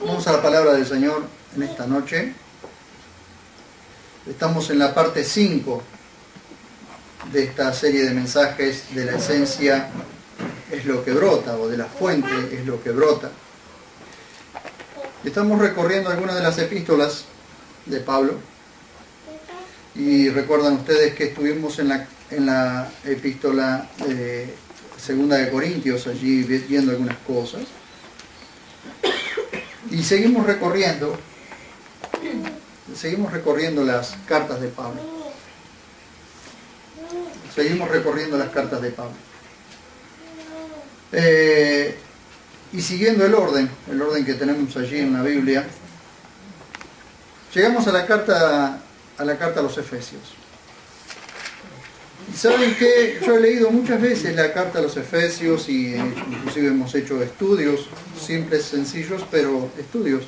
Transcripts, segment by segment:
Vamos a la palabra del Señor en esta noche. Estamos en la parte 5 de esta serie de mensajes de la esencia es lo que brota, o de la fuente es lo que brota. Estamos recorriendo algunas de las epístolas de Pablo. Y recuerdan ustedes que estuvimos en la epístola segunda de Corintios, allí viendo algunas cosas. Y seguimos recorriendo las cartas de Pablo. Y siguiendo el orden que tenemos allí en la Biblia, llegamos a la carta a los Efesios. Y saben que yo he leído muchas veces la carta a los Efesios y inclusive hemos hecho estudios simples, sencillos, pero estudios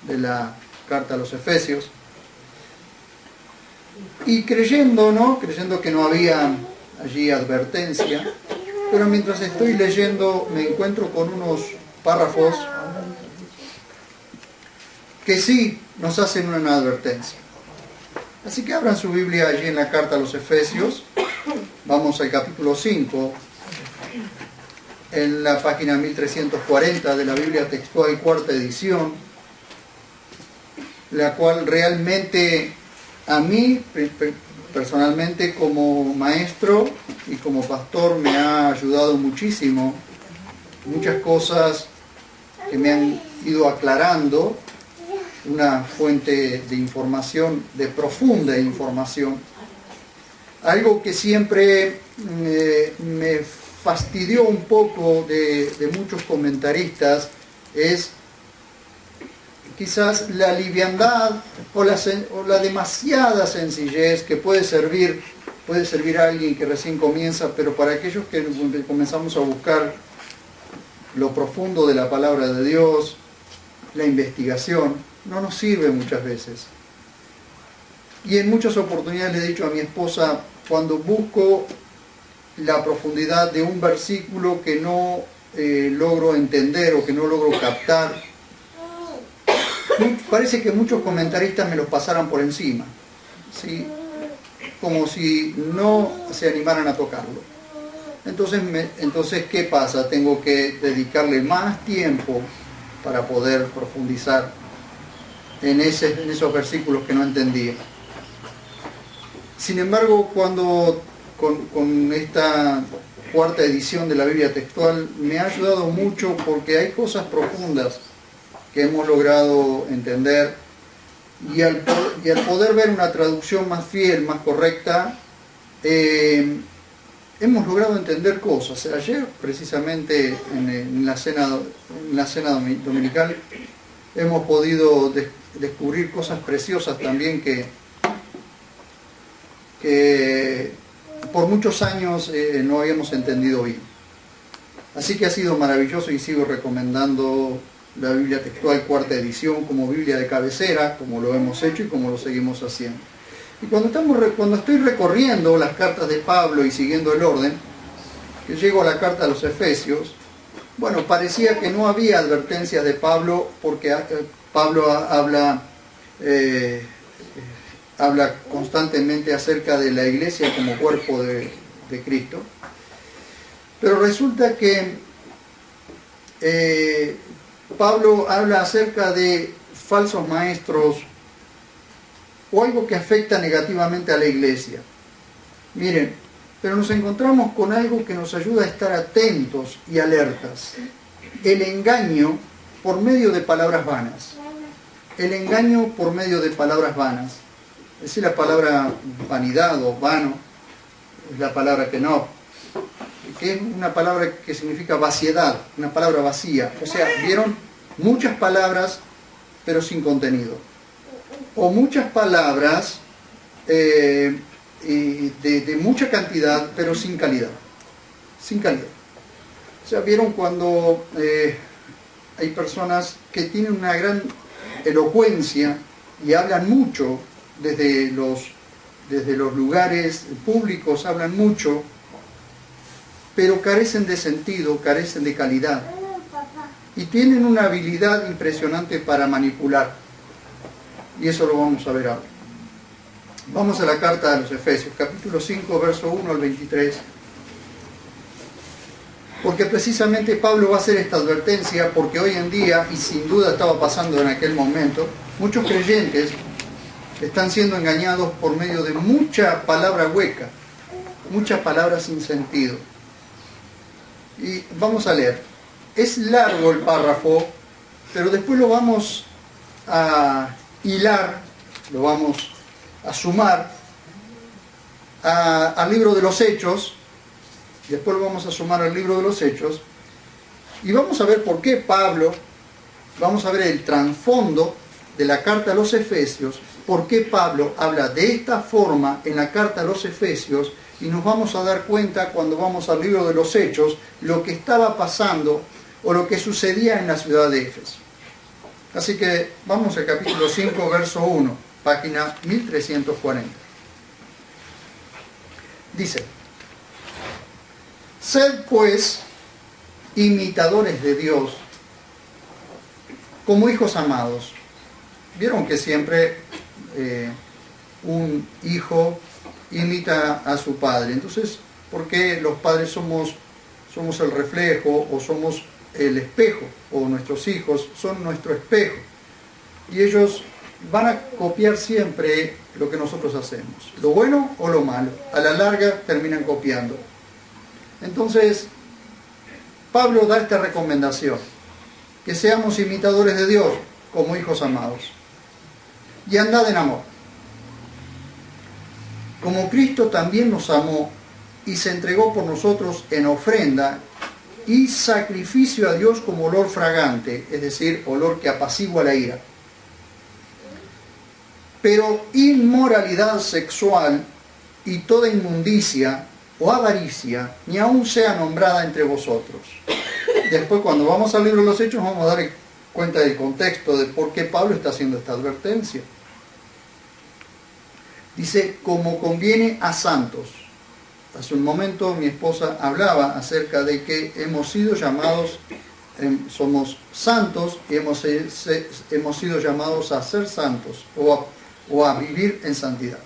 de la carta a los Efesios. Y creyendo que no había allí advertencia, pero mientras estoy leyendo me encuentro con unos párrafos que sí nos hacen una advertencia. Así que abran su Biblia allí en la carta a los Efesios. Vamos al capítulo 5, en la página 1340 de la Biblia Textual, cuarta edición, la cual realmente a mí, personalmente, como maestro y como pastor, me ha ayudado muchísimo. Muchas cosas que me han ido aclarando, una fuente de información, de profunda información. Algo que siempre me fastidió un poco de muchos comentaristas es quizás la liviandad o la demasiada sencillez que puede servir a alguien que recién comienza, pero para aquellos que comenzamos a buscar lo profundo de la palabra de Dios, la investigación, no nos sirve muchas veces. Y en muchas oportunidades le he dicho a mi esposa, cuando busco la profundidad de un versículo que no logro entender o que no logro captar, parece que muchos comentaristas me los pasaran por encima, ¿sí? Como si no se animaran a tocarlo. Entonces, ¿qué pasa? Tengo que dedicarle más tiempo para poder profundizar en esos versículos que no entendía. Sin embargo, cuando con esta cuarta edición de la Biblia Textual me ha ayudado mucho porque hay cosas profundas que hemos logrado entender y al poder ver una traducción más fiel, más correcta, hemos logrado entender cosas. Ayer, precisamente en la cena dominical, hemos podido descubrir cosas preciosas también que por muchos años no habíamos entendido bien. Así que ha sido maravilloso y sigo recomendando la Biblia Textual cuarta edición como Biblia de cabecera, como lo hemos hecho y como lo seguimos haciendo. Y cuando estoy recorriendo las cartas de Pablo y siguiendo el orden, que llego a la carta a los Efesios, bueno, parecía que no había advertencias de Pablo porque Pablo habla constantemente acerca de la iglesia como cuerpo de Cristo. Pero resulta que Pablo habla acerca de falsos maestros o algo que afecta negativamente a la iglesia. Miren, pero nos encontramos con algo que nos ayuda a estar atentos y alertas. El engaño por medio de palabras vanas. El engaño por medio de palabras vanas. Es decir, la palabra vanidad o vano es la palabra kenop, que es una palabra que significa vaciedad, una palabra vacía. O sea, vieron muchas palabras pero sin contenido. O muchas palabras de mucha cantidad pero sin calidad. Sin calidad. O sea, vieron cuando hay personas que tienen una gran elocuencia y hablan mucho desde los lugares públicos, hablan mucho, pero carecen de sentido, carecen de calidad. y tienen una habilidad impresionante para manipular. Y eso lo vamos a ver ahora. Vamos a la carta a los Efesios, capítulo 5, verso 1 al 23. Porque precisamente Pablo va a hacer esta advertencia, porque hoy en día, y sin duda estaba pasando en aquel momento, muchos creyentes están siendo engañados por medio de mucha palabra hueca, muchas palabras sin sentido. Y vamos a leer. Es largo el párrafo, pero después lo vamos a hilar, lo vamos a sumar al libro de los Hechos. Después lo vamos a sumar al libro de los Hechos. Y vamos a ver por qué Pablo, vamos a ver el trasfondo de la carta a los Efesios, por qué Pablo habla de esta forma en la carta a los Efesios, y nos vamos a dar cuenta cuando vamos al libro de los Hechos, lo que estaba pasando o lo que sucedía en la ciudad de Éfeso. Así que vamos al capítulo 5, verso 1, página 1340. Dice: sed pues imitadores de Dios como hijos amados. Vieron que siempre un hijo imita a su padre. Entonces, ¿por qué los padres somos el reflejo o somos el espejo? O nuestros hijos son nuestro espejo. Y ellos van a copiar siempre lo que nosotros hacemos, lo bueno o lo malo. A la larga terminan copiando. Entonces, Pablo da esta recomendación: que seamos imitadores de Dios como hijos amados. Y andad en amor, como Cristo también nos amó y se entregó por nosotros en ofrenda y sacrificio a Dios como olor fragante, es decir, olor que apacigua la ira. Pero inmoralidad sexual y toda inmundicia o avaricia ni aun sea nombrada entre vosotros. Después, cuando vamos al libro de los Hechos, vamos a dar cuenta del contexto de por qué Pablo está haciendo esta advertencia. Dice: como conviene a santos. Hace un momento mi esposa hablaba acerca de que hemos sido llamados, somos santos y hemos sido llamados a ser santos o a vivir en santidad.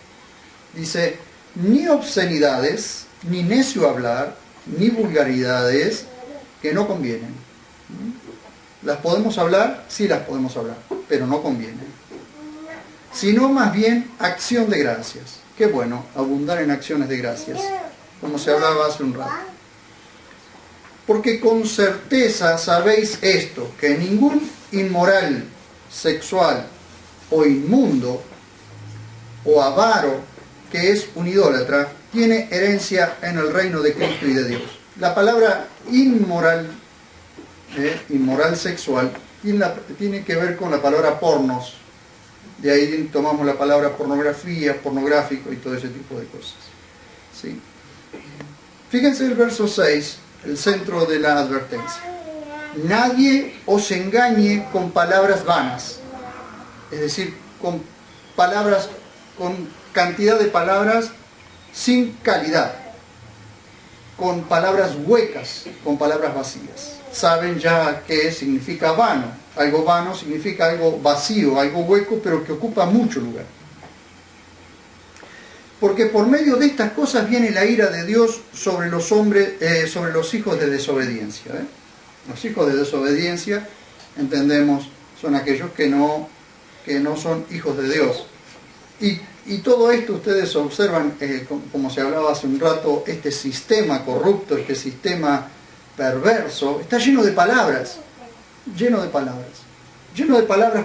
Dice: ni obscenidades, ni necio hablar, ni vulgaridades que no convienen. ¿Las podemos hablar? Sí, las podemos hablar, pero no convienen. Sino más bien acción de gracias. Qué bueno, abundar en acciones de gracias, como se hablaba hace un rato. Porque con certeza sabéis esto, que ningún inmoral, sexual o inmundo o avaro, que es un idólatra, tiene herencia en el reino de Cristo y de Dios. La palabra inmoral, inmoral sexual, tiene que ver con la palabra pornos. De ahí tomamos la palabra pornografía, pornográfico y todo ese tipo de cosas. ¿Sí? Fíjense el verso 6, el centro de la advertencia. Nadie os engañe con palabras vanas. Es decir, con palabras, con cantidad de palabras sin calidad. Con palabras huecas, con palabras vacías. Saben ya qué significa vano. Algo vano significa algo vacío, algo hueco, pero que ocupa mucho lugar. Porque por medio de estas cosas viene la ira de Dios sobre los hombres, sobre los hijos de desobediencia. Los hijos de desobediencia, entendemos, son aquellos que no son hijos de Dios. Y todo esto ustedes observan, como se hablaba hace un rato, este sistema corrupto, este sistema perverso, está lleno de palabras,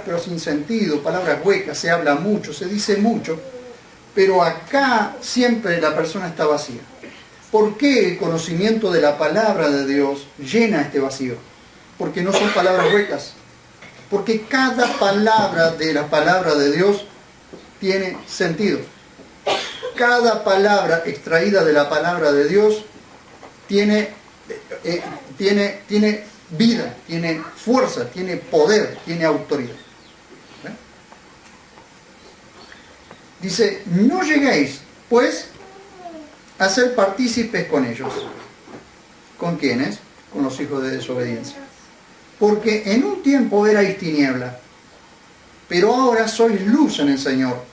pero sin sentido, palabras huecas, se habla mucho, se dice mucho, pero acá siempre la persona está vacía. ¿Por qué el conocimiento de la palabra de Dios llena este vacío? Porque no son palabras huecas, porque cada palabra de la palabra de Dios tiene sentido. Cada palabra extraída de la palabra de Dios tiene vida, tiene fuerza, tiene poder, tiene autoridad. Dice: no lleguéis, pues, a ser partícipes con ellos. ¿Con quiénes? Con los hijos de desobediencia. Porque en un tiempo erais tiniebla, pero ahora sois luz en el Señor.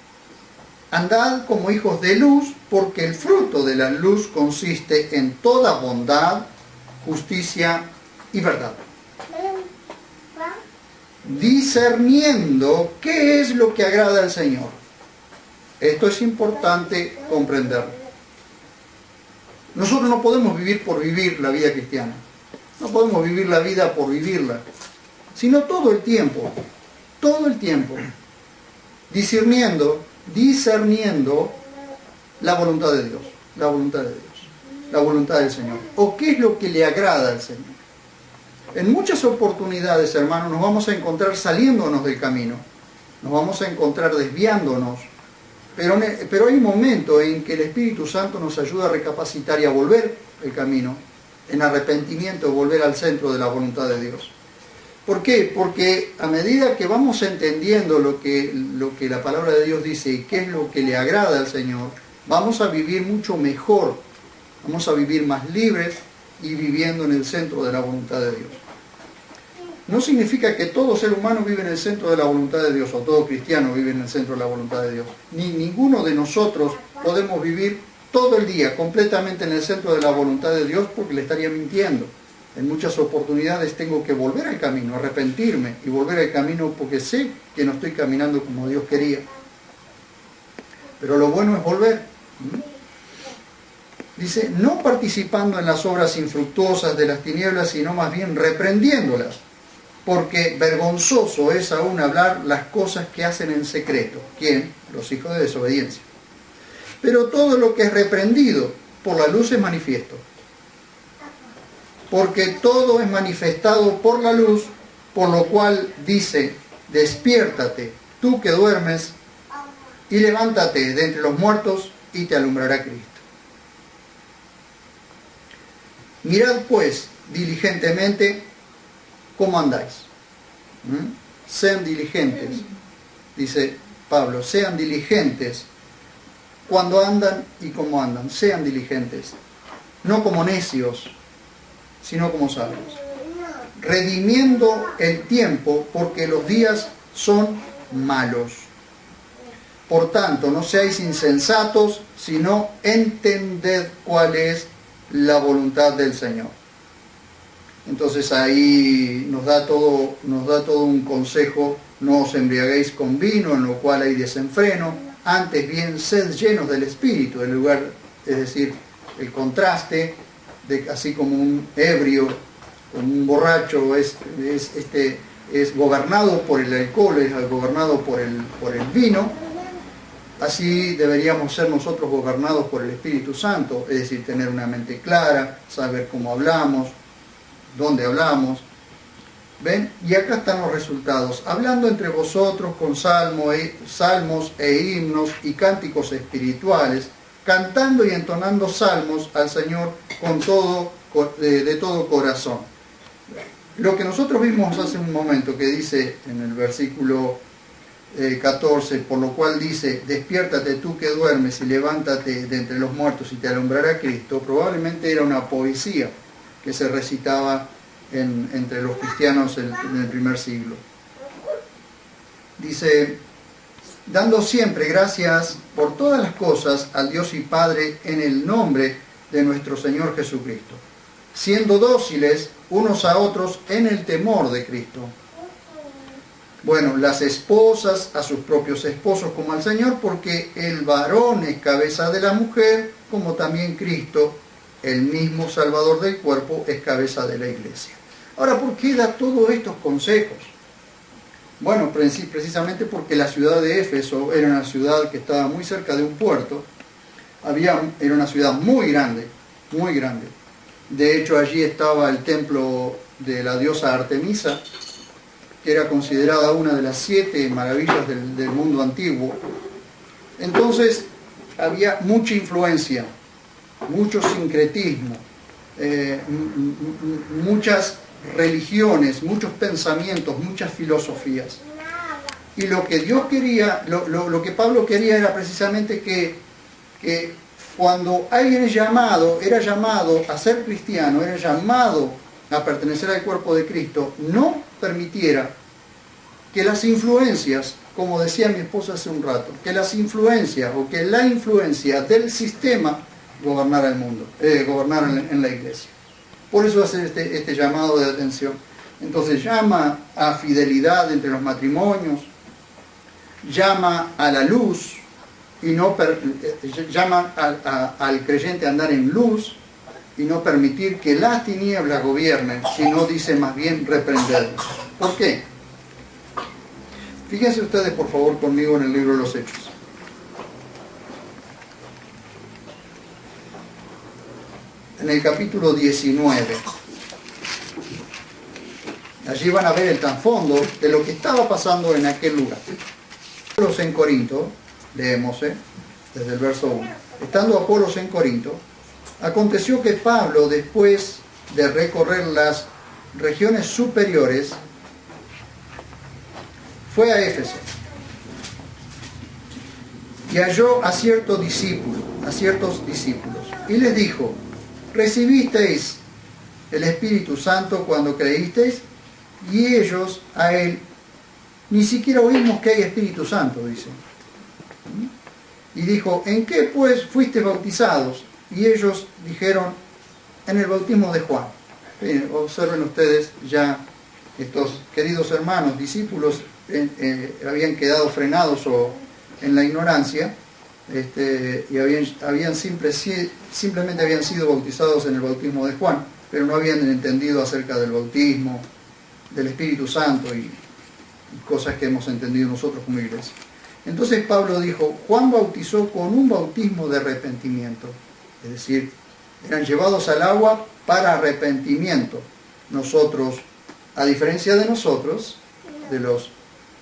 Andad como hijos de luz, porque el fruto de la luz consiste en toda bondad, justicia y verdad. Discerniendo qué es lo que agrada al Señor. Esto es importante comprenderlo. Nosotros no podemos vivir por vivir la vida cristiana. No podemos vivir la vida por vivirla, sino todo el tiempo, discerniendo la voluntad de Dios, la voluntad del Señor. ¿O qué es lo que le agrada al Señor? En muchas oportunidades, hermanos, nos vamos a encontrar saliéndonos del camino, nos vamos a encontrar desviándonos, pero hay un momento en que el Espíritu Santo nos ayuda a recapacitar y a volver el camino, en arrepentimiento, volver al centro de la voluntad de Dios. ¿Por qué? Porque a medida que vamos entendiendo lo que la palabra de Dios dice y qué es lo que le agrada al Señor, vamos a vivir mucho mejor, vamos a vivir más libres y viviendo en el centro de la voluntad de Dios. No significa que todo ser humano vive en el centro de la voluntad de Dios, o todo cristiano vive en el centro de la voluntad de Dios. Ninguno de nosotros podemos vivir todo el día completamente en el centro de la voluntad de Dios, porque le estaría mintiendo. En muchas oportunidades tengo que volver al camino, arrepentirme y volver al camino porque sé que no estoy caminando como Dios quería. Pero lo bueno es volver. Dice, no participando en las obras infructuosas de las tinieblas, sino más bien reprendiéndolas, porque vergonzoso es aún hablar las cosas que hacen en secreto. ¿Quién? Los hijos de desobediencia. Pero todo lo que es reprendido por la luz es manifiesto. Porque todo es manifestado por la luz, por lo cual dice, despiértate, tú que duermes, y levántate de entre los muertos, y te alumbrará Cristo. Mirad pues diligentemente cómo andáis. Sean diligentes, dice Pablo, sean diligentes cuando andan y cómo andan. Sean diligentes, no como necios, sino como sabios, redimiendo el tiempo, porque los días son malos. Por tanto, no seáis insensatos, sino entended cuál es la voluntad del Señor. Entonces ahí nos da todo un consejo: no os embriaguéis con vino, en lo cual hay desenfreno, antes bien sed llenos del Espíritu, en lugar, es decir, el contraste de, así como un ebrio, como un borracho es gobernado por el alcohol, es gobernado por el vino. Así deberíamos ser nosotros gobernados por el Espíritu Santo, es decir, tener una mente clara, saber cómo hablamos, dónde hablamos. ¿Ven? Y acá están los resultados. Hablando entre vosotros con salmos e himnos y cánticos espirituales, cantando y entonando salmos al Señor de todo corazón. Lo que nosotros vimos hace un momento, que dice en el versículo 14, por lo cual dice, despiértate tú que duermes y levántate de entre los muertos y te alumbrará Cristo, probablemente era una poesía que se recitaba entre los cristianos en el primer siglo. Dice, dando siempre gracias por todas las cosas al Dios y Padre en el nombre de nuestro Señor Jesucristo, siendo dóciles unos a otros en el temor de Cristo. Bueno, las esposas a sus propios esposos como al Señor, porque el varón es cabeza de la mujer, como también Cristo, el mismo Salvador del cuerpo, es cabeza de la iglesia. Ahora, ¿por qué da todos estos consejos? Bueno, precisamente porque la ciudad de Éfeso era una ciudad que estaba muy cerca de un puerto. Era una ciudad muy grande, muy grande. De hecho, allí estaba el templo de la diosa Artemisa, que era considerada una de las 7 maravillas del mundo antiguo. Entonces, había mucha influencia, mucho sincretismo, muchas religiones, muchos pensamientos, muchas filosofías. Y lo que Dios quería, lo que Pablo quería era precisamente que cuando alguien era llamado a ser cristiano, era llamado a pertenecer al cuerpo de Cristo, no permitiera que las influencias, como decía mi esposa hace un rato, que las influencias o que la influencia del sistema gobernara el mundo, gobernara en la iglesia. Por eso hace este llamado de atención. Entonces llama a fidelidad entre los matrimonios, llama a la luz, y no llama al creyente a andar en luz y no permitir que las tinieblas gobiernen, sino dice más bien reprenderlos. ¿Por qué? Fíjense ustedes por favor conmigo en el libro de los Hechos. En el capítulo 19. Allí van a ver el trasfondo de lo que estaba pasando en aquel lugar. Apolos en Corinto, leemos desde el verso 1. Estando Apolos en Corinto, aconteció que Pablo, después de recorrer las regiones superiores, fue a Éfeso y halló a ciertos discípulos, y les dijo: ¿recibisteis el Espíritu Santo cuando creísteis? Y ellos a él: ni siquiera oímos que hay Espíritu Santo, dice. Y dijo: ¿en qué pues fuisteis bautizados? Y ellos dijeron: en el bautismo de Juan. Observen ustedes, ya estos queridos hermanos, discípulos, habían quedado frenados en la ignorancia, y simplemente habían sido bautizados en el bautismo de Juan, pero no habían entendido acerca del bautismo, del Espíritu Santo y cosas que hemos entendido nosotros como iglesia. Entonces Pablo dijo: Juan bautizó con un bautismo de arrepentimiento, es decir, eran llevados al agua para arrepentimiento. Nosotros, a diferencia de nosotros, de los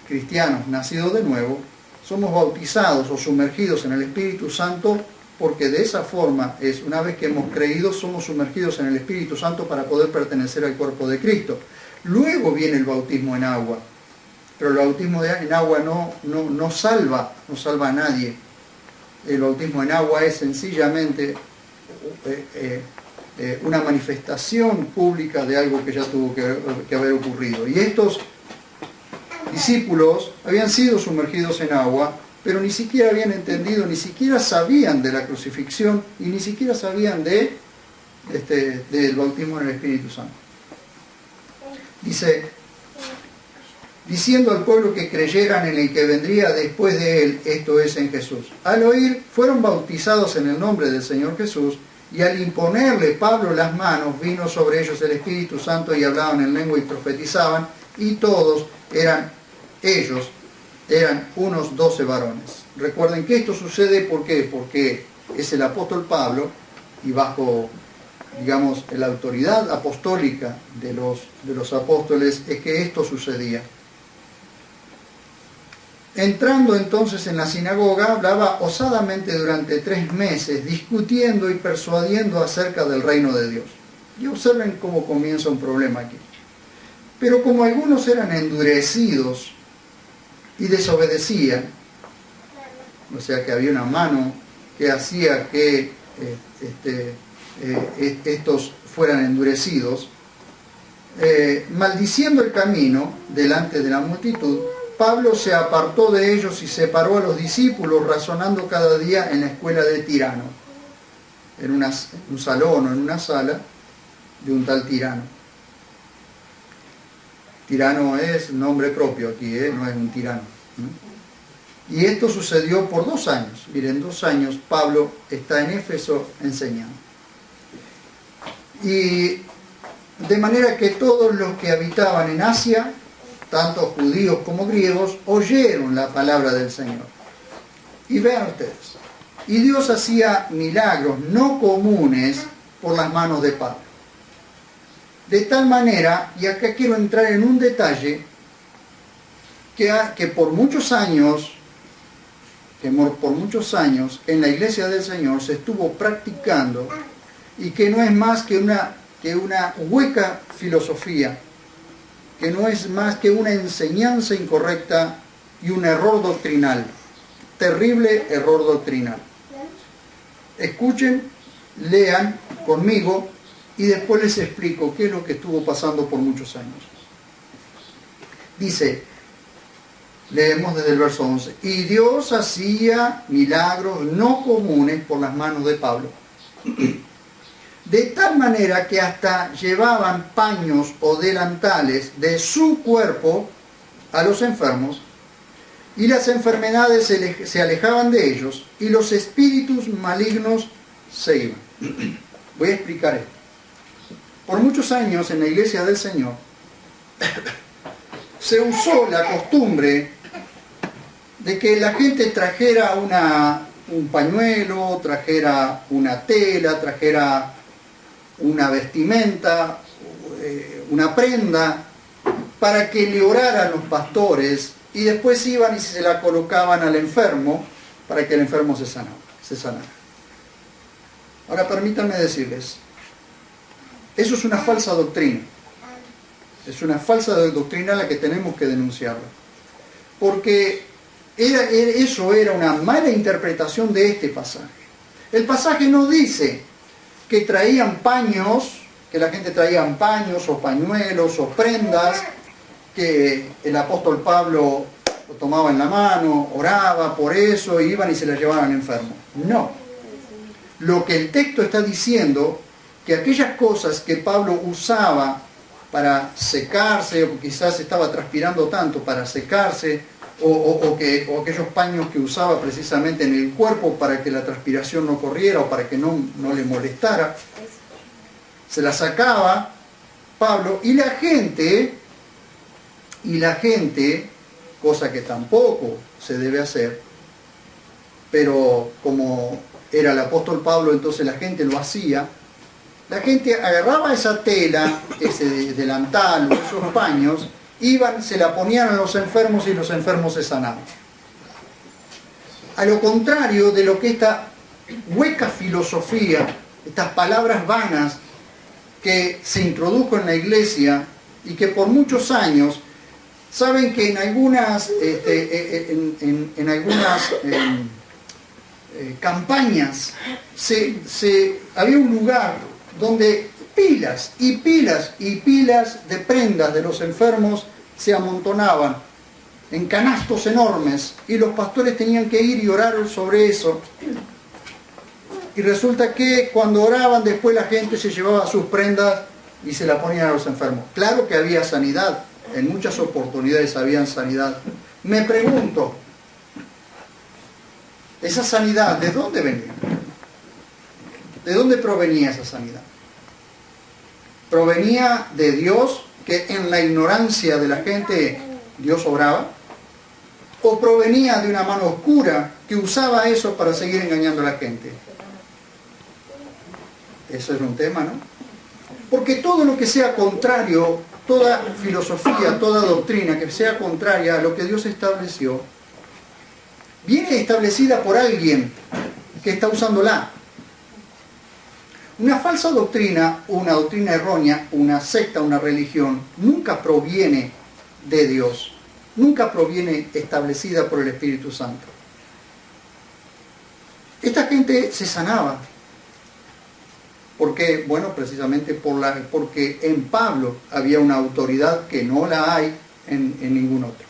cristianos nacidos de nuevo, somos bautizados o sumergidos en el Espíritu Santo, porque de esa forma es, una vez que hemos creído, somos sumergidos en el Espíritu Santo para poder pertenecer al cuerpo de Cristo. Luego viene el bautismo en agua, pero el bautismo en agua no salva a nadie. El bautismo en agua es sencillamente una manifestación pública de algo que ya tuvo que haber ocurrido. Y estos discípulos habían sido sumergidos en agua, pero ni siquiera habían entendido, ni siquiera sabían de la crucifixión y ni siquiera sabían del bautismo en el Espíritu Santo. Dice: diciendo al pueblo que creyeran en el que vendría después de él, esto es, en Jesús. Al oír, fueron bautizados en el nombre del Señor Jesús, y al imponerle Pablo las manos, vino sobre ellos el Espíritu Santo, y hablaban en lengua y profetizaban, y todos ellos eran unos 12 varones. Recuerden que esto sucede, ¿por qué? Porque es el apóstol Pablo, y bajo, digamos, la autoridad apostólica de los apóstoles es que esto sucedía. Entrando entonces en la sinagoga, hablaba osadamente durante 3 meses, discutiendo y persuadiendo acerca del reino de Dios. Y observen cómo comienza un problema aquí. Pero como algunos eran endurecidos y desobedecían, o sea que había una mano que hacía que estos fueran endurecidos, maldiciendo el camino delante de la multitud, Pablo se apartó de ellos y separó a los discípulos, razonando cada día en la escuela de Tirano, en un salón o en una sala de un tal Tirano. Tirano es nombre propio aquí, no es un tirano. Y esto sucedió por 2 años. Miren, 2 años Pablo está en Éfeso enseñando. Y de manera que todos los que habitaban en Asia, tanto judíos como griegos, oyeron la palabra del Señor. Y vean ustedes, y Dios hacía milagros no comunes por las manos de Pablo. De tal manera, y acá quiero entrar en un detalle, que por muchos años en la iglesia del Señor se estuvo practicando, y que no es más que una hueca filosofía, que no es más que una enseñanza incorrecta y un error doctrinal, terrible error doctrinal. Escuchen, lean conmigo y después les explico qué es lo que estuvo pasando por muchos años. Dice, leemos desde el verso 11, y Dios hacía milagros no comunes por las manos de Pablo, de tal manera que hasta llevaban paños o delantales de su cuerpo a los enfermos, y las enfermedades se alejaban de ellos, y los espíritus malignos se iban. Voy a explicar esto. Por muchos años en la Iglesia del Señor se usó la costumbre de que la gente trajera un pañuelo, trajera una tela, trajera una vestimenta, una prenda, para que le oraran los pastores, y después iban y se la colocaban al enfermo para que el enfermo se sanara. Ahora permítanme decirles, eso es una falsa doctrina. Es una falsa doctrina la que tenemos que denunciarla. Porque eso era una mala interpretación de este pasaje. El pasaje no dice que traían paños, que la gente traía paños o pañuelos o prendas, que el apóstol Pablo lo tomaba en la mano, oraba por eso, y iban y se las llevaban al enfermo. No. Lo que el texto está diciendo, que aquellas cosas que Pablo usaba para secarse, o quizás estaba transpirando tanto para secarse, o aquellos paños que usaba precisamente en el cuerpo para que la transpiración no corriera o para que no le molestara, se las sacaba Pablo, y la gente, cosa que tampoco se debe hacer, pero como era el apóstol Pablo, entonces la gente lo hacía. La gente agarraba esa tela, ese delantal o esos paños, iban, se la ponían a los enfermos y los enfermos se sanaban. A lo contrario de lo que esta hueca filosofía, estas palabras vanas que se introdujo en la iglesia y que por muchos años, saben que en algunas campañas había un lugar donde pilas y pilas y pilas de prendas de los enfermos se amontonaban en canastos enormes, y los pastores tenían que ir y orar sobre eso. Y resulta que cuando oraban, después la gente se llevaba sus prendas y se la ponían a los enfermos. Claro que había sanidad, en muchas oportunidades había sanidad. Me pregunto, ¿esa sanidad de dónde venía? ¿De dónde provenía esa sanidad? ¿Provenía de Dios, que en la ignorancia de la gente Dios obraba? ¿O provenía de una mano oscura que usaba eso para seguir engañando a la gente? Eso es un tema, ¿no? Porque todo lo que sea contrario, toda filosofía, toda doctrina que sea contraria a lo que Dios estableció, viene establecida por alguien que está usándola. Una falsa doctrina, una doctrina errónea, una secta, una religión, nunca proviene de Dios, nunca proviene establecida por el Espíritu Santo. Esta gente se sanaba. ¿Por qué? Bueno, precisamente porque en Pablo había una autoridad que no la hay en ningún otro.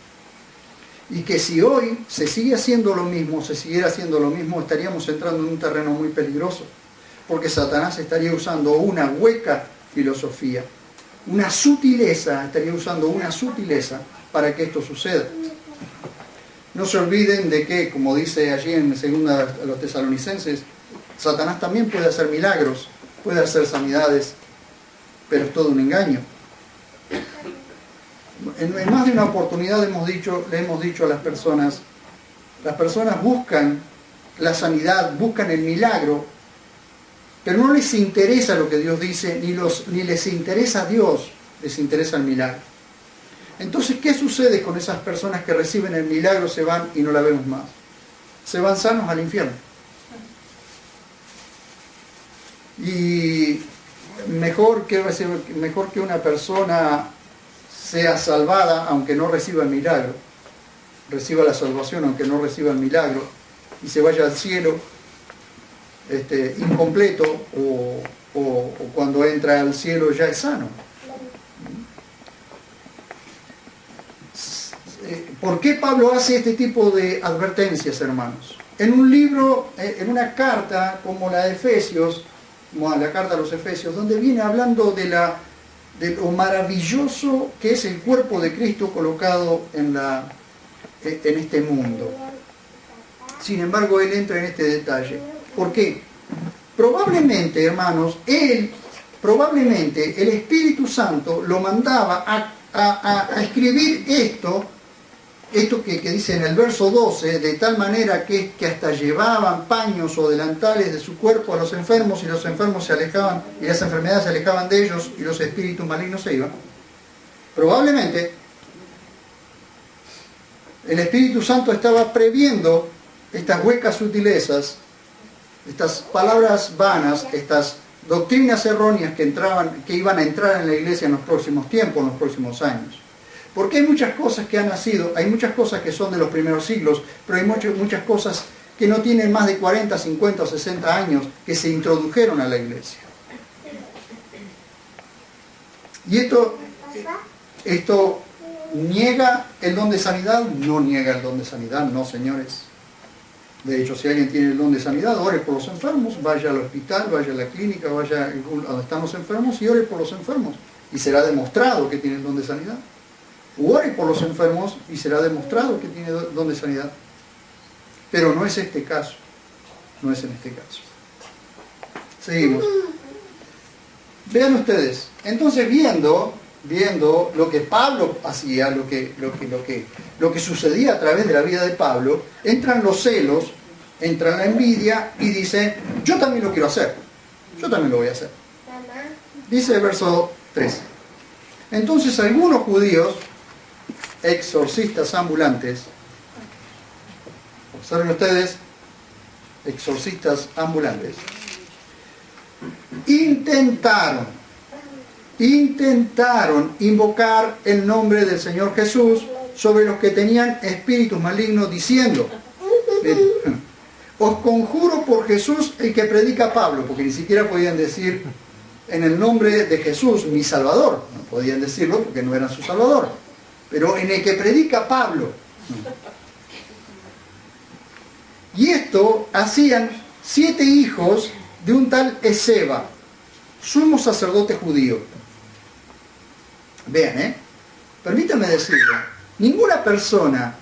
Y que si hoy se sigue haciendo lo mismo, se siguiera haciendo lo mismo, estaríamos entrando en un terreno muy peligroso. Porque Satanás estaría usando una hueca filosofía, una sutileza, estaría usando una sutileza para que esto suceda. No se olviden de que, como dice allí en 2 a los Tesalonicenses, Satanás también puede hacer milagros, puede hacer sanidades, pero es todo un engaño. En más de una oportunidad le hemos dicho a las personas buscan la sanidad, buscan el milagro, pero no les interesa lo que Dios dice, ni les interesa a Dios, les interesa el milagro. Entonces, ¿qué sucede con esas personas que reciben el milagro, se van y no la vemos más? Se van sanos al infierno. Y mejor que una persona sea salvada aunque no reciba el milagro, reciba la salvación aunque no reciba el milagro, y se vaya al cielo incompleto o cuando entra al cielo ya es sano. ¿Por qué Pablo hace este tipo de advertencias, hermanos? En un libro, en una carta como la de Efesios, como la carta a los Efesios, donde viene hablando de lo maravilloso que es el cuerpo de Cristo colocado en este mundo. Sin embargo, él entra en este detalle. ¿Por qué? Probablemente, hermanos, probablemente el Espíritu Santo lo mandaba a escribir esto que dice en el verso 12, de tal manera que hasta llevaban paños o delantales de su cuerpo a los enfermos, y los enfermos se alejaban, y las enfermedades se alejaban de ellos, y los espíritus malignos se iban. Probablemente el Espíritu Santo estaba previendo estas huecas sutilezas, estas palabras vanas, estas doctrinas erróneas que iban a entrar en la iglesia en los próximos tiempos, en los próximos años. Porque hay muchas cosas que han nacido, hay muchas cosas que son de los primeros siglos, pero hay muchas cosas que no tienen más de 40, 50 o 60 años que se introdujeron a la iglesia. Y esto niega el don de sanidad, no niega el don de sanidad, no, señores. De hecho, si alguien tiene el don de sanidad, ore por los enfermos, vaya al hospital, vaya a la clínica, vaya a donde están los enfermos y ore por los enfermos. Y será demostrado que tiene el don de sanidad. Ore por los enfermos y será demostrado que tiene don de sanidad. Pero no es este caso. No es en este caso. Seguimos. Vean ustedes. Entonces, viendo lo que Pablo hacía, lo que sucedía a través de la vida de Pablo, entran los celos, entra la envidia y dice, yo también lo quiero hacer. Yo también lo voy a hacer. Dice el verso 13. Entonces algunos judíos, exorcistas ambulantes, observen ustedes, exorcistas ambulantes, intentaron invocar el nombre del Señor Jesús sobre los que tenían espíritus malignos, diciendo, os conjuro por Jesús el que predica Pablo, porque ni siquiera podían decir en el nombre de Jesús, mi Salvador, no podían decirlo porque no era su Salvador, pero en el que predica Pablo. Y esto hacían 7 hijos de un tal Esceva, sumo sacerdote judío. Vean, permítanme decirlo, ninguna persona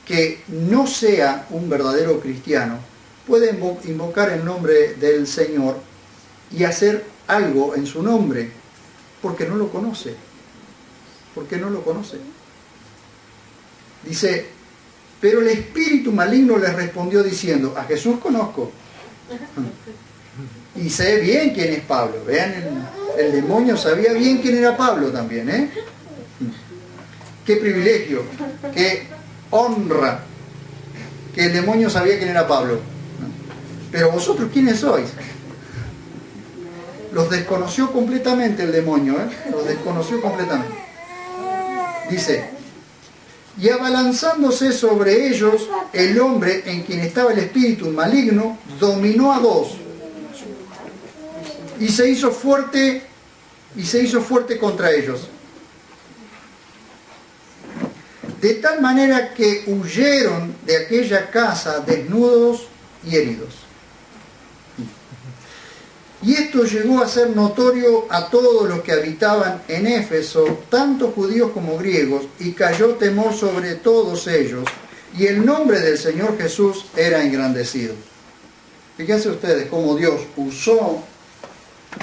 que no sea un verdadero cristiano puede invocar el nombre del Señor y hacer algo en su nombre, porque no lo conoce. Porque no lo conoce. Dice, pero el espíritu maligno les respondió diciendo, a Jesús conozco. Y sé bien quién es Pablo. Vean, el demonio sabía bien quién era Pablo también, Qué privilegio, qué honra, que el demonio sabía quién era Pablo. Pero vosotros, ¿quiénes sois? Los desconoció completamente el demonio, los desconoció completamente. Dice, y abalanzándose sobre ellos, el hombre en quien estaba el espíritu maligno dominó a 2 y se hizo fuerte contra ellos, de tal manera que huyeron de aquella casa desnudos y heridos. Y esto llegó a ser notorio a todos los que habitaban en Éfeso, tanto judíos como griegos, y cayó temor sobre todos ellos, y el nombre del Señor Jesús era engrandecido. Fíjense ustedes cómo Dios usó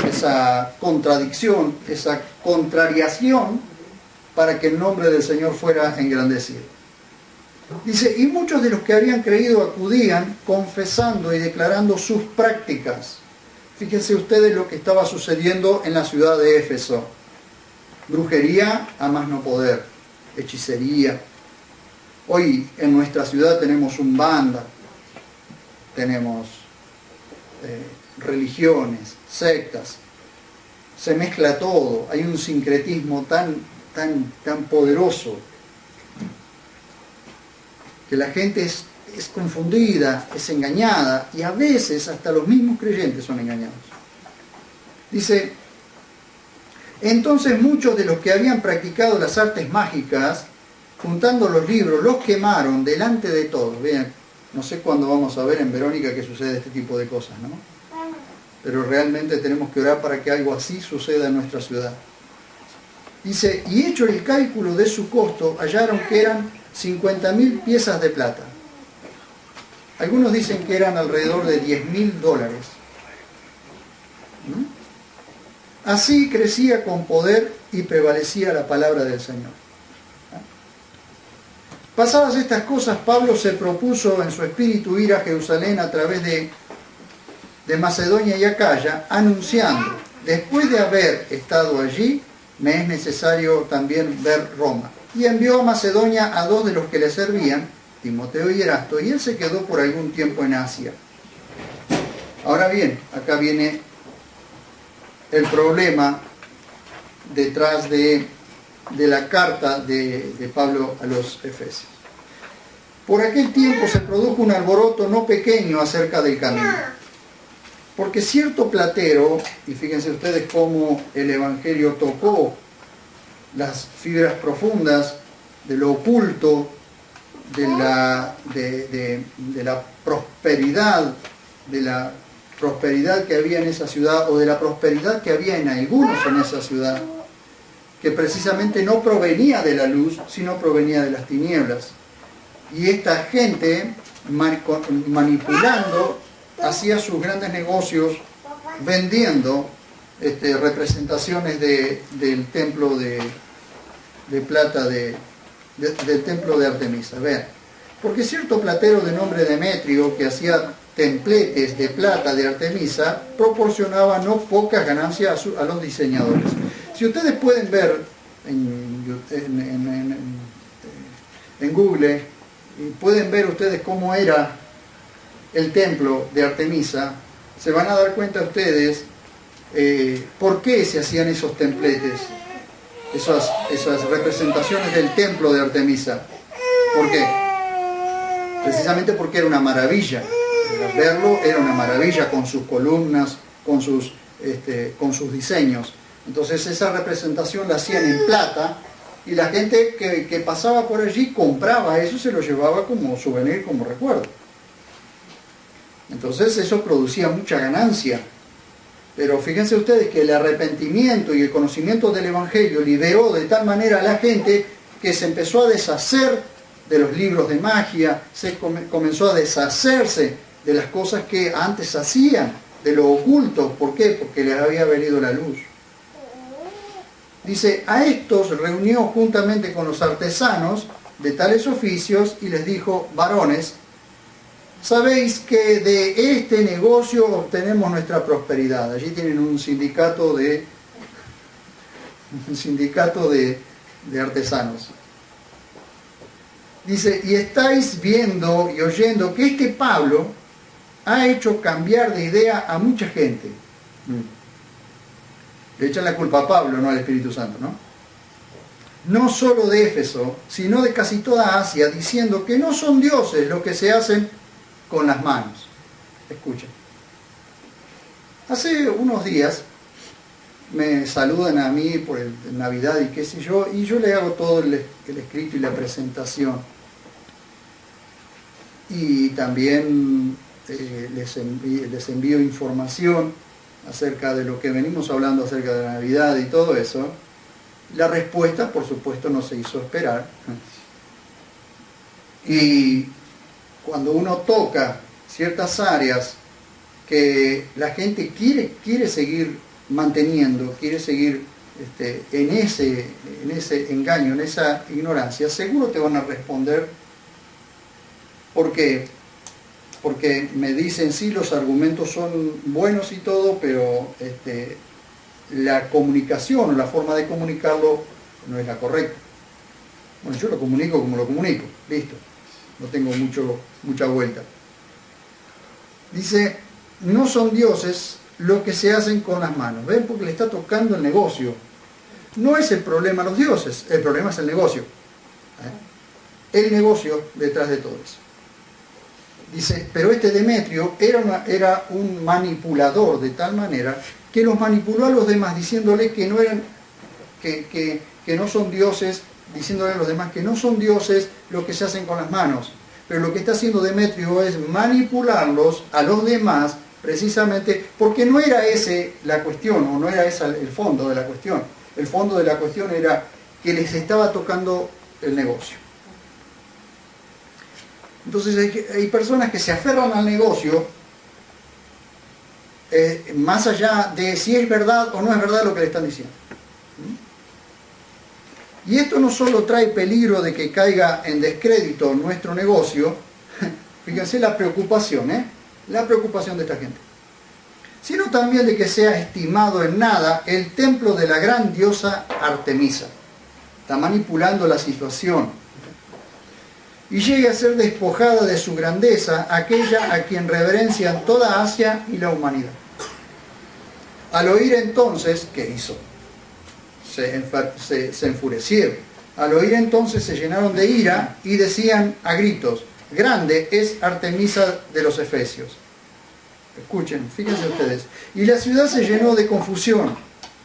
esa contradicción, esa contrariación, para que el nombre del Señor fuera engrandecido. Dice, y muchos de los que habían creído acudían confesando y declarando sus prácticas. Fíjense ustedes lo que estaba sucediendo en la ciudad de Éfeso. Brujería a más no poder, hechicería. Hoy en nuestra ciudad tenemos Umbanda, tenemos religiones, sectas, se mezcla todo, hay un sincretismo tan poderoso que la gente es confundida, es engañada, y a veces hasta los mismos creyentes son engañados. Dice, entonces muchos de los que habían practicado las artes mágicas, juntando los libros, los quemaron delante de todos. Vean, no sé cuándo vamos a ver en Verónica que sucede este tipo de cosas, ¿no? Pero realmente tenemos que orar para que algo así suceda en nuestra ciudad. Dice, y hecho el cálculo de su costo, hallaron que eran 50.000 piezas de plata. Algunos dicen que eran alrededor de $10.000. Así crecía con poder y prevalecía la palabra del Señor. Pasadas estas cosas, Pablo se propuso en su espíritu ir a Jerusalén a través de Macedonia y Acaya, anunciando, después de haber estado allí, me es necesario también ver Roma. Y envió a Macedonia a 2 de los que le servían, Timoteo y Erasto, y él se quedó por algún tiempo en Asia. Ahora bien, acá viene el problema detrás de la carta de Pablo a los Efesios. Por aquel tiempo se produjo un alboroto no pequeño acerca del camino. Porque cierto platero, y fíjense ustedes cómo el Evangelio tocó las fibras profundas de lo oculto, de la prosperidad que había en esa ciudad, o de la prosperidad que había en algunos en esa ciudad, que precisamente no provenía de la luz, sino provenía de las tinieblas. Y esta gente, manipulando, hacía sus grandes negocios vendiendo representaciones del templo de plata del templo de Artemisa. Vean, porque cierto platero de nombre Demetrio, que hacía templetes de plata de Artemisa, proporcionaba no pocas ganancias a los diseñadores. Si ustedes pueden ver en Google, pueden ver ustedes cómo era el templo de Artemisa, se van a dar cuenta ustedes por qué se hacían esos templetes, esas representaciones del templo de Artemisa. ¿Por qué? Precisamente porque era una maravilla. Verlo era una maravilla, con sus columnas, con sus diseños. Entonces esa representación la hacían en plata, y la gente que pasaba por allí compraba eso, se lo llevaba como souvenir, como recuerdo. Entonces eso producía mucha ganancia. Pero fíjense ustedes que el arrepentimiento y el conocimiento del Evangelio liberó de tal manera a la gente que se empezó a deshacer de los libros de magia, comenzó a deshacerse de las cosas que antes hacían, de lo oculto. ¿Por qué? Porque les había venido la luz. Dice, a estos reunió juntamente con los artesanos de tales oficios y les dijo, varones, sabéis que de este negocio obtenemos nuestra prosperidad. Allí tienen un sindicato de artesanos. Dice, y estáis viendo y oyendo que este Pablo ha hecho cambiar de idea a mucha gente. Le echan la culpa a Pablo, no al Espíritu Santo, ¿no? No solo de Éfeso, sino de casi toda Asia, diciendo que no son dioses los que se hacen con las manos. Escuchen. Hace unos días me saludan a mí por Navidad y qué sé yo, y yo le hago todo el escrito y la presentación. Y también les envío información acerca de lo que venimos hablando acerca de la Navidad y todo eso. La respuesta, por supuesto, no se hizo esperar. Y cuando uno toca ciertas áreas que la gente quiere seguir manteniendo, quiere seguir en ese engaño, en esa ignorancia, seguro te van a responder. ¿Por qué? Porque me dicen, sí, los argumentos son buenos y todo, pero la comunicación o la forma de comunicarlo no es la correcta. Bueno, yo lo comunico como lo comunico, listo. No tengo mucha vuelta. Dice, no son dioses los que se hacen con las manos. ¿Ven? Porque le está tocando el negocio. No es el problema los dioses, el problema es el negocio. El negocio detrás de todo eso. Dice, pero este Demetrio era un manipulador de tal manera que los manipuló a los demás diciéndole que no eran, que no son dioses, diciéndole a los demás que no son dioses lo que se hacen con las manos. Pero lo que está haciendo Demetrio es manipularlos a los demás precisamente porque no era ese la cuestión, o no era ese el fondo de la cuestión. El fondo de la cuestión era que les estaba tocando el negocio. Entonces hay personas que se aferran al negocio más allá de si es verdad o no es verdad lo que le están diciendo. Y esto no solo trae peligro de que caiga en descrédito nuestro negocio, fíjense la preocupación de esta gente, sino también de que sea estimado en nada el templo de la gran diosa Artemisa. Está manipulando la situación. Y llegue a ser despojada de su grandeza aquella a quien reverencian toda Asia y la humanidad. Al oír entonces, ¿qué hizo? Se enfurecieron. Al oír entonces se llenaron de ira y decían a gritos, grande es Artemisa de los Efesios. Escuchen, fíjense ustedes. Y la ciudad se llenó de confusión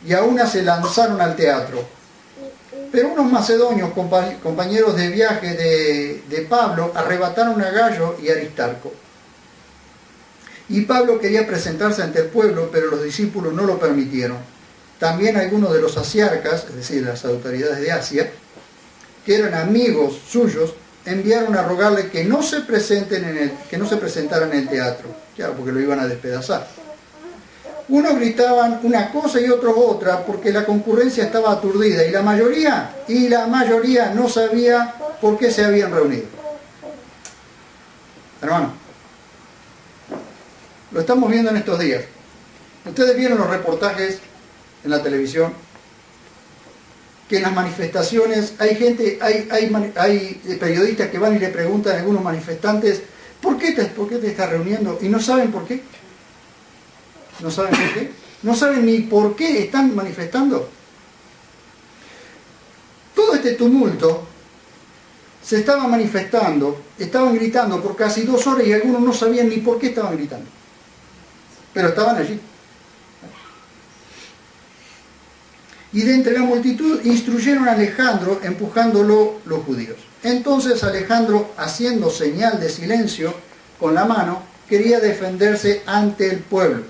y a una se lanzaron al teatro. Pero unos macedonios, compañeros de viaje de Pablo, arrebataron a Gallo y Aristarco. Y Pablo quería presentarse ante el pueblo, pero los discípulos no lo permitieron. También algunos de los asiarcas, es decir, las autoridades de Asia, que eran amigos suyos, enviaron a rogarle que no se presentaran en el teatro, claro, porque lo iban a despedazar. Unos gritaban una cosa y otros otra, porque la concurrencia estaba aturdida, y la mayoría no sabía por qué se habían reunido. Hermano, lo estamos viendo en estos días. Ustedes vieron los reportajes en la televisión, que en las manifestaciones hay periodistas que van y le preguntan a algunos manifestantes, ¿por qué te estás reuniendo? Y no saben por qué. ¿No saben por qué? ¿No saben ni por qué están manifestando? Todo este tumulto se estaba manifestando, estaban gritando por casi 2 horas y algunos no sabían ni por qué estaban gritando. Pero estaban allí. Y de entre la multitud instruyeron a Alejandro, empujándolo los judíos. Entonces Alejandro, haciendo señal de silencio con la mano, quería defenderse ante el pueblo.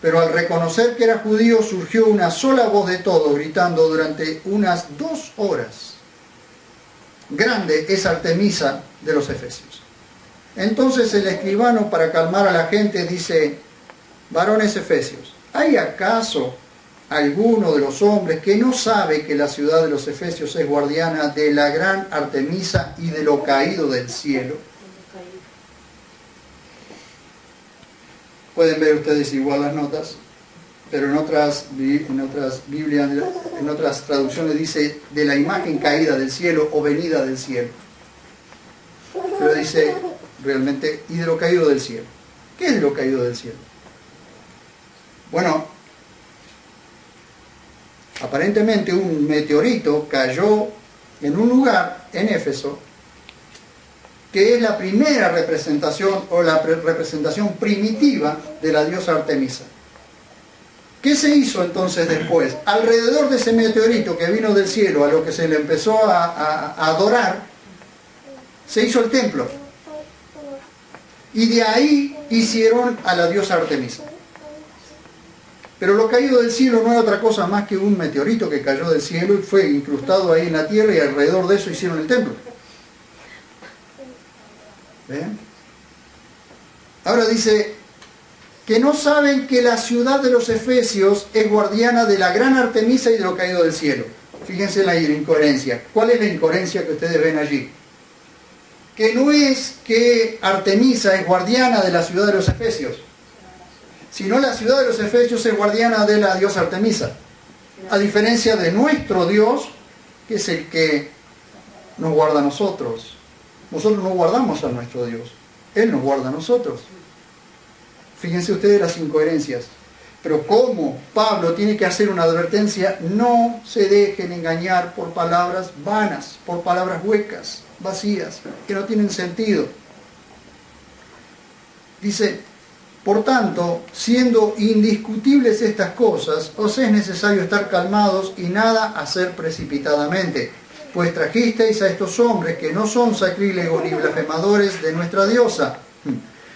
Pero al reconocer que era judío, surgió una sola voz de todos, gritando durante unas 2 horas. Grande es Artemisa de los Efesios. Entonces el escribano, para calmar a la gente, dice, varones efesios, ¿hay acaso alguno de los hombres que no sabe que la ciudad de los Efesios es guardiana de la gran Artemisa y de lo caído del cielo? Pueden ver ustedes igual las notas, pero en otras Biblias, en otras traducciones dice de la imagen caída del cielo o venida del cielo. Pero dice realmente, y de lo caído del cielo. ¿Qué es lo caído del cielo? Bueno, aparentemente un meteorito cayó en un lugar, en Éfeso, que es la primera representación o la representación primitiva de la diosa Artemisa. ¿Qué se hizo entonces después? Alrededor de ese meteorito que vino del cielo, a lo que se le empezó a adorar, se hizo el templo. Y de ahí hicieron a la diosa Artemisa. Pero lo caído del cielo no era otra cosa más que un meteorito que cayó del cielo y fue incrustado ahí en la tierra, y alrededor de eso hicieron el templo. ¿Ven? Ahora dice que no saben que la ciudad de los Efesios es guardiana de la gran Artemisa y de lo caído del cielo. Fíjense la incoherencia. ¿Cuál es la incoherencia que ustedes ven allí? Que no es que Artemisa es guardiana de la ciudad de los Efesios, sino la ciudad de los Efesios es guardiana de la diosa Artemisa. A diferencia de nuestro Dios, que es el que nos guarda a nosotros. Nosotros no guardamos a nuestro Dios, Él nos guarda a nosotros. Fíjense ustedes las incoherencias. Pero como Pablo tiene que hacer una advertencia, no se dejen engañar por palabras vanas, por palabras huecas, vacías, que no tienen sentido. Dice, por tanto, siendo indiscutibles estas cosas, os es necesario estar calmados y nada hacer precipitadamente, pues trajisteis a estos hombres que no son sacrílegos ni blasfemadores de nuestra diosa.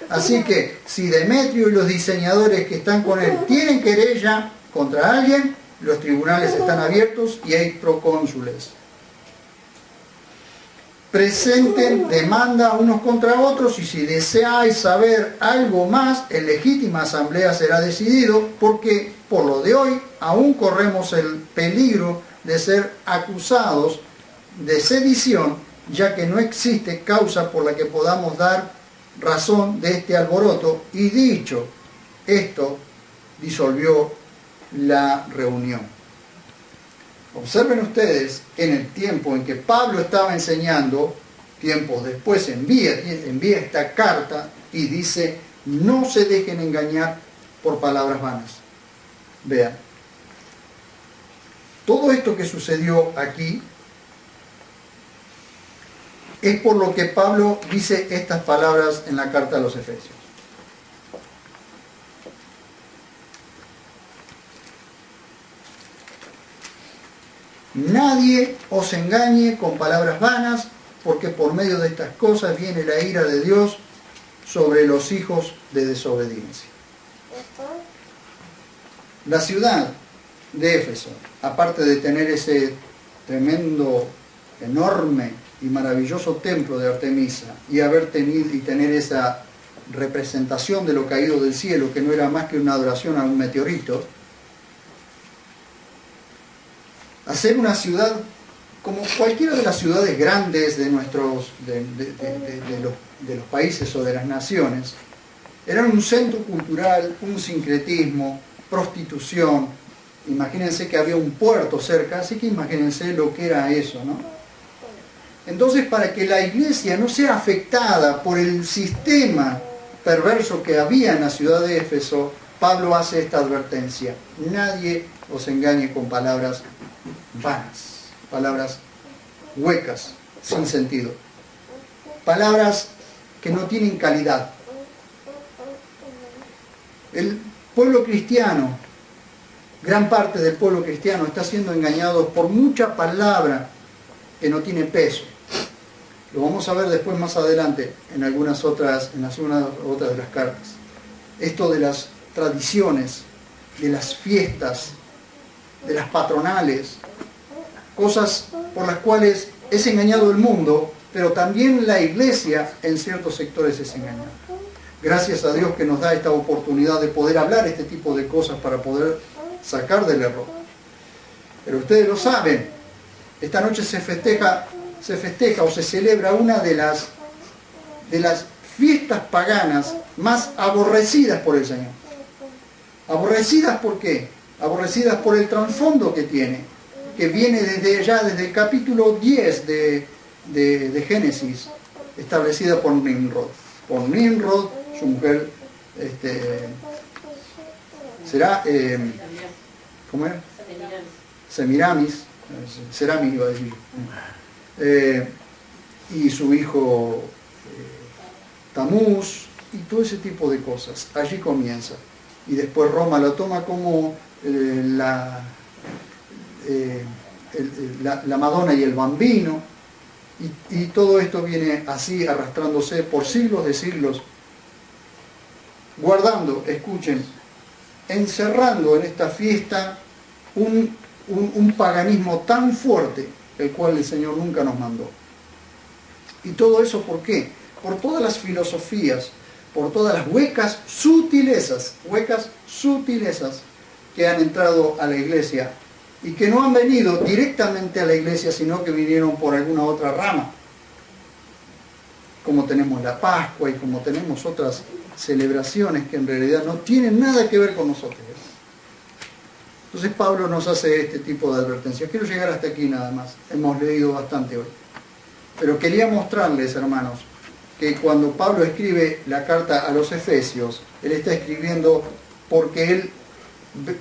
Así que, si Demetrio y los diseñadores que están con él tienen querella contra alguien, los tribunales están abiertos y hay procónsules. Presenten demanda unos contra otros, y si deseáis saber algo más, en legítima asamblea será decidido, porque por lo de hoy aún corremos el peligro de ser acusados de sedición, ya que no existe causa por la que podamos dar razón de este alboroto, y dicho esto, disolvió la reunión. Observen ustedes, en el tiempo en que Pablo estaba enseñando, tiempos después envía esta carta y dice, no se dejen engañar por palabras vanas. Vean, todo esto que sucedió aquí es por lo que Pablo dice estas palabras en la carta a los Efesios. Nadie os engañe con palabras vanas, porque por medio de estas cosas viene la ira de Dios sobre los hijos de desobediencia. La ciudad de Éfeso, aparte de tener ese tremendo, enorme y maravilloso templo de Artemisa, y tener esa representación de lo caído del cielo, que no era más que una adoración a un meteorito, hacer una ciudad como cualquiera de las ciudades grandes de los países o de las naciones, era un centro cultural, un sincretismo, prostitución. Imagínense que había un puerto cerca, así que imagínense lo que era eso, ¿no? Entonces, para que la iglesia no sea afectada por el sistema perverso que había en la ciudad de Éfeso, Pablo hace esta advertencia: nadie os engañe con palabras vanas, palabras huecas, sin sentido, palabras que no tienen calidad. El pueblo cristiano, gran parte del pueblo cristiano, está siendo engañado por mucha palabra que no tiene peso. Lo vamos a ver después, más adelante, en algunas otras de las cartas. Esto de las tradiciones, de las fiestas, de las patronales, cosas por las cuales es engañado el mundo, pero también la iglesia en ciertos sectores es engañada. Gracias a Dios que nos da esta oportunidad de poder hablar este tipo de cosas para poder sacar del error. Pero ustedes lo saben, esta noche se festeja o se celebra una de las fiestas paganas más aborrecidas por el Señor. ¿Aborrecidas por qué? Aborrecidas por el trasfondo que tiene, que viene desde el capítulo 10 de Génesis, establecida por Nimrod. Por Nimrod, su mujer, será, ¿cómo era? Semiramis iba a decir. Y su hijo Tamuz, y todo ese tipo de cosas. Allí comienza. Y después Roma lo toma como la Madonna y el Bambino, y todo esto viene así arrastrándose por siglos de siglos, guardando, escuchen, encerrando en esta fiesta un paganismo tan fuerte, el cual el Señor nunca nos mandó. Y todo eso, ¿por qué? Por todas las filosofías, por todas las huecas sutilezas que han entrado a la iglesia y que no han venido directamente a la iglesia, sino que vinieron por alguna otra rama, como tenemos la Pascua y como tenemos otras celebraciones que en realidad no tienen nada que ver con nosotros. Entonces Pablo nos hace este tipo de advertencias. Quiero llegar hasta aquí nada más. Hemos leído bastante hoy. Pero quería mostrarles, hermanos, que cuando Pablo escribe la carta a los Efesios, él está escribiendo porque él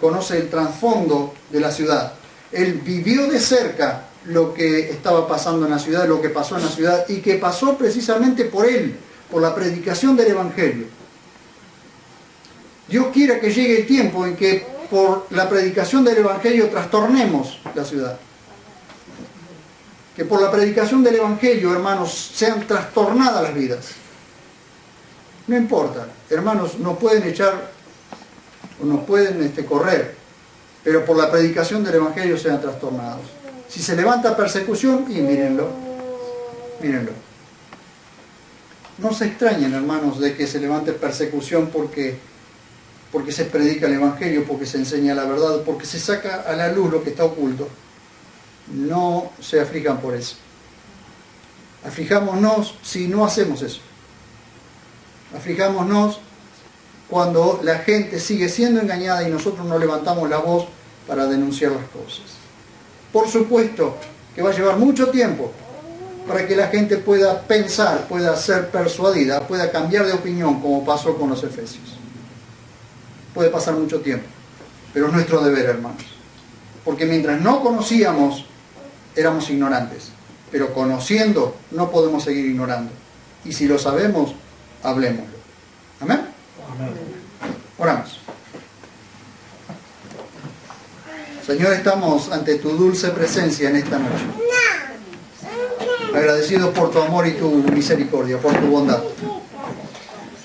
conoce el trasfondo de la ciudad. Él vivió de cerca lo que estaba pasando en la ciudad, lo que pasó en la ciudad, y que pasó precisamente por él, por la predicación del Evangelio. Dios quiere que llegue el tiempo en que por la predicación del Evangelio trastornemos la ciudad. Que por la predicación del Evangelio, hermanos, sean trastornadas las vidas. No importa, hermanos, nos pueden echar o nos pueden correr, pero por la predicación del Evangelio sean trastornados. Si se levanta persecución, y mírenlo, mírenlo. No se extrañen, hermanos, de que se levante persecución porque se predica el Evangelio, porque se enseña la verdad, porque se saca a la luz lo que está oculto. No se aflijan por eso. Aflijámonos si no hacemos eso. Aflijámonos cuando la gente sigue siendo engañada y nosotros no levantamos la voz para denunciar las cosas. Por supuesto que va a llevar mucho tiempo para que la gente pueda pensar, pueda ser persuadida, pueda cambiar de opinión, como pasó con los efesios. Puede pasar mucho tiempo, pero es nuestro deber, hermanos. Porque mientras no conocíamos, éramos ignorantes. Pero conociendo, no podemos seguir ignorando. Y si lo sabemos, hablémoslo. ¿Amén? Amén. Oramos. Señor, estamos ante tu dulce presencia en esta noche. Agradecidos por tu amor y tu misericordia, por tu bondad.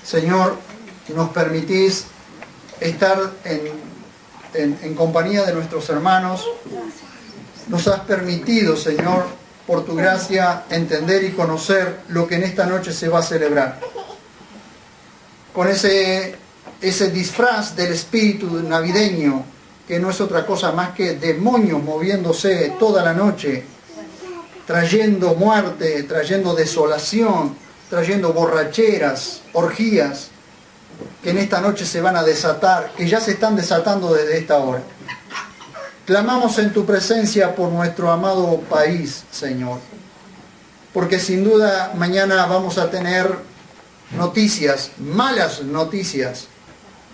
Señor, nos permitís estar en compañía de nuestros hermanos. Nos has permitido, Señor, por tu gracia, entender y conocer lo que en esta noche se va a celebrar. Con ese disfraz del espíritu navideño, que no es otra cosa más que demonios moviéndose toda la noche, trayendo muerte, trayendo desolación, trayendo borracheras, orgías, que en esta noche se van a desatar, que ya se están desatando desde esta hora. Clamamos en tu presencia por nuestro amado país, Señor, porque sin duda mañana vamos a tener noticias, malas noticias,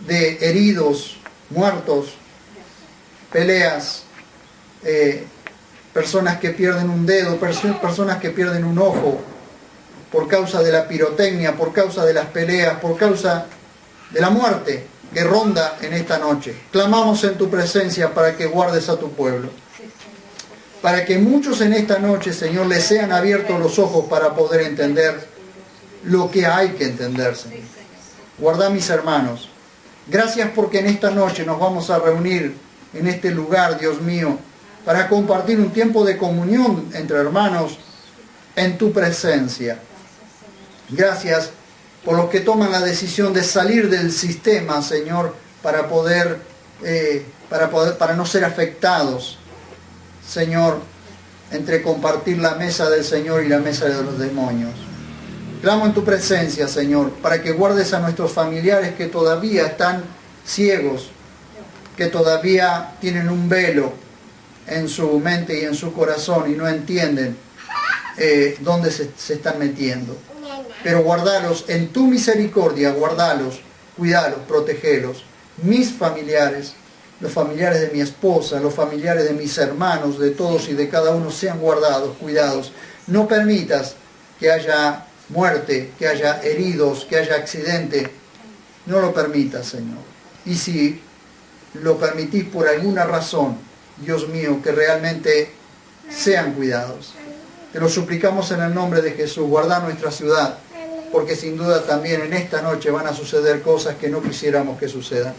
de heridos, muertos, peleas, personas que pierden un dedo, personas que pierden un ojo, por causa de la pirotecnia, por causa de las peleas, por causa de la muerte que ronda en esta noche. Clamamos en tu presencia para que guardes a tu pueblo. Para que muchos en esta noche, Señor, les sean abiertos los ojos para poder entender lo que hay que entender, Señor. Guarda a mis hermanos. Gracias porque en esta noche nos vamos a reunir en este lugar, Dios mío, para compartir un tiempo de comunión entre hermanos en tu presencia. Gracias por los que toman la decisión de salir del sistema, Señor, para no ser afectados, Señor, entre compartir la mesa del Señor y la mesa de los demonios. Clamo en tu presencia, Señor, para que guardes a nuestros familiares que todavía están ciegos, que todavía tienen un velo en su mente y en su corazón y no entienden dónde se están metiendo. Pero guardalos en tu misericordia, guardalos, cuidalos, protegelos. Mis familiares, los familiares de mi esposa, los familiares de mis hermanos, de todos y de cada uno sean guardados, cuidados. No permitas que haya muerte, que haya heridos, que haya accidente. No lo permitas, Señor. Y si lo permitís por alguna razón, Dios mío, que realmente sean cuidados. Te lo suplicamos en el nombre de Jesús. Guarda nuestra ciudad, porque sin duda también en esta noche van a suceder cosas que no quisiéramos que sucedan.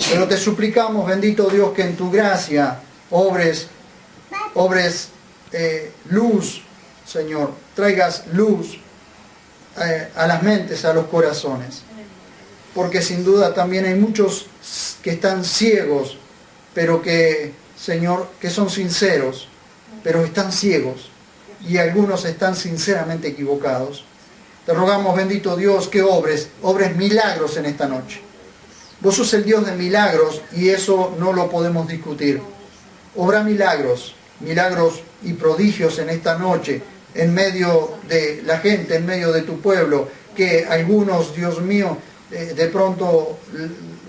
Pero te suplicamos, bendito Dios, que en tu gracia obres luz, Señor. Traigas luz a las mentes, a los corazones. Porque sin duda también hay muchos que están ciegos, pero que, Señor, que son sinceros, pero están ciegos. Y algunos están sinceramente equivocados. Te rogamos, bendito Dios, que obres milagros en esta noche. Vos sos el Dios de milagros y eso no lo podemos discutir. Obra milagros y prodigios en esta noche, en medio de la gente, en medio de tu pueblo, que algunos, Dios mío, de pronto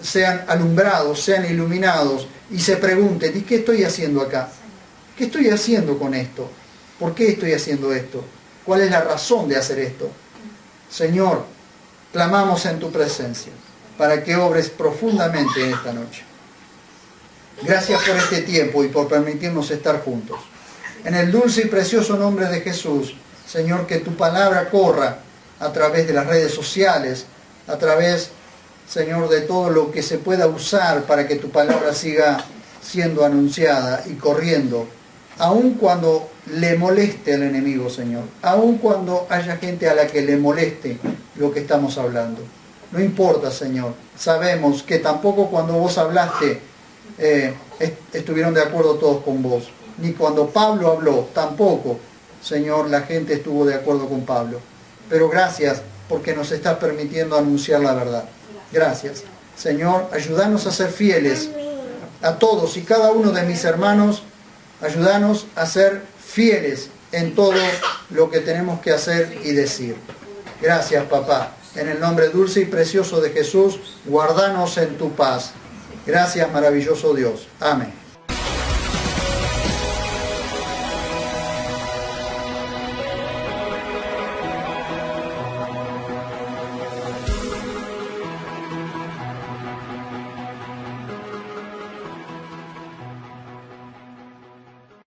sean alumbrados, sean iluminados y se pregunten, ¿y qué estoy haciendo acá? ¿Qué estoy haciendo con esto? ¿Por qué estoy haciendo esto? ¿Cuál es la razón de hacer esto? Señor, clamamos en tu presencia para que obres profundamente en esta noche. Gracias por este tiempo y por permitirnos estar juntos. En el dulce y precioso nombre de Jesús, Señor, que tu palabra corra a través de las redes sociales, a través, Señor, de todo lo que se pueda usar para que tu palabra siga siendo anunciada y corriendo, aun cuando le moleste al enemigo, Señor, aun cuando haya gente a la que le moleste lo que estamos hablando. No importa, Señor, sabemos que tampoco cuando vos hablaste estuvieron de acuerdo todos con vos, ni cuando Pablo habló, tampoco, Señor, la gente estuvo de acuerdo con Pablo. Pero gracias porque nos estás permitiendo anunciar la verdad. Gracias. Señor, ayúdanos a ser fieles a todos y cada uno de mis hermanos. Ayúdanos a ser fieles en todo lo que tenemos que hacer y decir. Gracias, papá. En el nombre dulce y precioso de Jesús, guárdanos en tu paz. Gracias, maravilloso Dios. Amén.